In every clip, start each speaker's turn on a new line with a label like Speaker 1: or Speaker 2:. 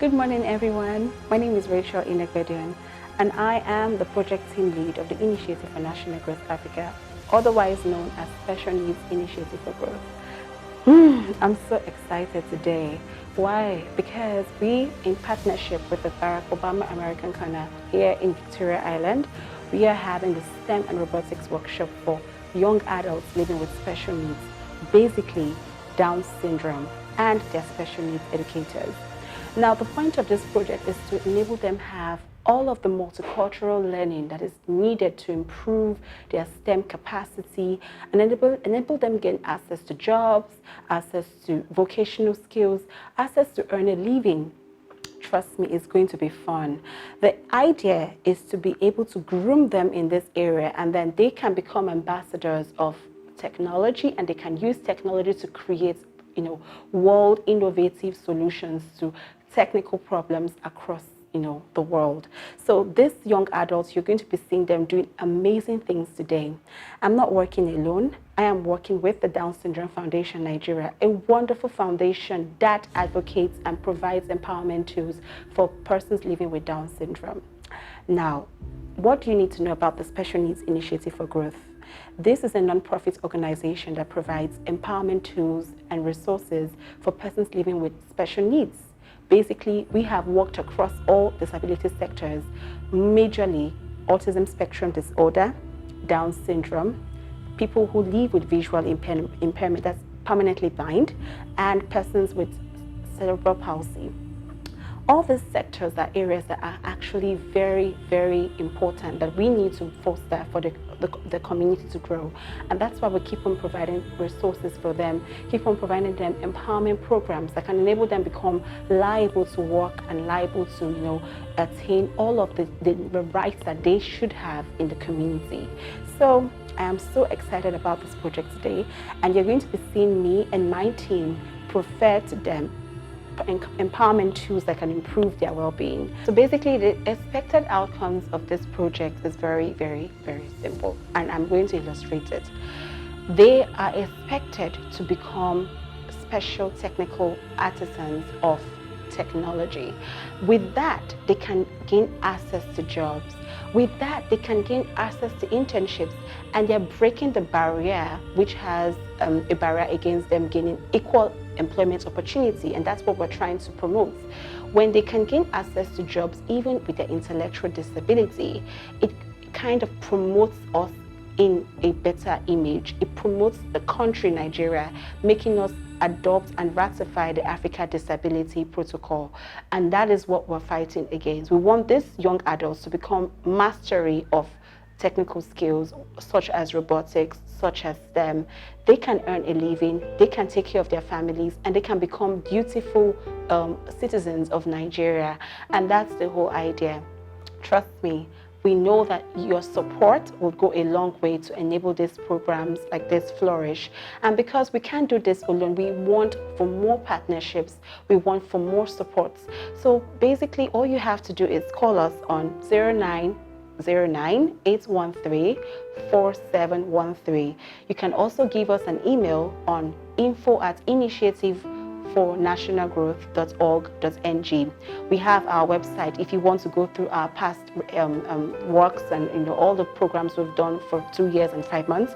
Speaker 1: Good morning, everyone. My name is Rachel Inegbedion, and I am the project team lead of the Initiative for National Growth Africa, otherwise known as Special Needs Initiative for Growth. I'm so excited today. Why? Because we, in partnership with the Barack Obama American Corner here in Victoria Island, we are having the STEM and robotics workshop for young adults living with special needs, basically Down syndrome, and their special needs educators. Now, the point of this project is to enable them have all of the multicultural learning that is needed to improve their STEM capacity and enable them gain access to jobs, access to vocational skills, access to earn a living. Trust me, it's going to be fun. The idea is to be able to groom them in this area, and then they can become ambassadors of technology, and they can use technology to create world innovative solutions to technical problems across the world. So these young adults, you're going to be seeing them doing amazing things today. I'm not working alone. I am working with the Down Syndrome Foundation Nigeria, a wonderful foundation that advocates and provides empowerment tools for persons living with Down syndrome. Now, what do you need to know about the Special Needs Initiative for Growth? This is a non-profit organization that provides empowerment tools and resources for persons living with special needs. Basically, we have worked across all disability sectors, majorly autism spectrum disorder, Down syndrome, people who live with visual impairment that's permanently blind, and persons with cerebral palsy. All these sectors are areas that are actually very, very important that we need to foster for the community to grow. And that's why we keep on providing resources for them, keep on providing them empowerment programs that can enable them become liable to work and liable to, attain all of the rights that they should have in the community. So I am so excited about this project today, and you're going to be seeing me and my team prefer to them empowerment tools that can improve their well-being. So basically, the expected outcomes of this project is very, very, very simple, and I'm going to illustrate it. They are expected to become special technical artisans of technology. With that, they can gain access to jobs. With that, they can gain access to internships, and they're breaking the barrier, which has a barrier against them gaining equal employment opportunity, and that's what we're trying to promote. When they can gain access to jobs, even with their intellectual disability, it kind of promotes us in a better image. It promotes the country, Nigeria, making us adopt and ratify the Africa Disability Protocol. And that is what we're fighting against. We want these young adults to become mastery of technical skills such as robotics, such as STEM. They can earn a living, they can take care of their families, and they can become beautiful citizens of Nigeria. And that's the whole idea. Trust me, we know that your support will go a long way to enable these programs like this flourish. And because we can't do this alone, we want for more partnerships, we want for more supports. So basically, all you have to do is call us on 0909-813-4713. You can also give us an email on info@initiativefornationalgrowth.org.ng. We have our website if you want to go through our past works and all the programs we've done for 2 years and 5 months.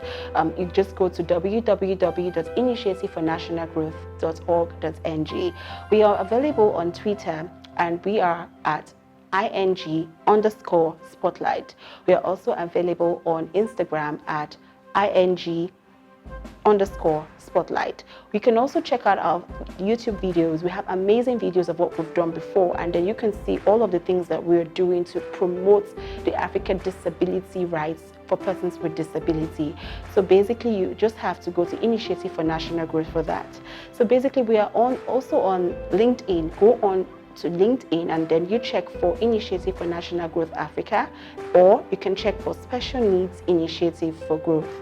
Speaker 1: You just go to www.initiativefornationalgrowth.org.ng. We are available on Twitter, and we are at ing_spotlight. We are also available on Instagram at ing_spotlight. We can also check out our YouTube videos. We have amazing videos of what we've done before, and then you can see all of the things that we're doing to promote the African disability rights for persons with disability. So basically, you just have to go to Initiative for National Growth for that. So basically, we are also on LinkedIn. Go on to LinkedIn, and then you check for Initiative for National Growth Africa, or you can check for Special Needs Initiative for Growth.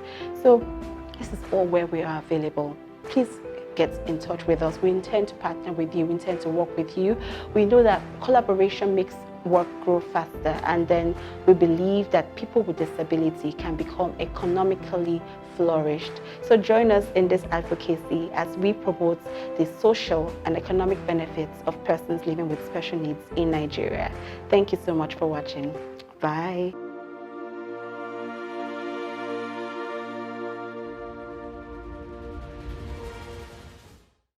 Speaker 1: So this is all where we are available. Please get in touch with us. We intend to partner with you. We intend to work with you. We know that collaboration makes work grow faster, and then we believe that people with disability can become economically flourished. So join us in this advocacy as we promote the social and economic benefits of persons living with special needs in Nigeria. Thank you so much for watching. Bye.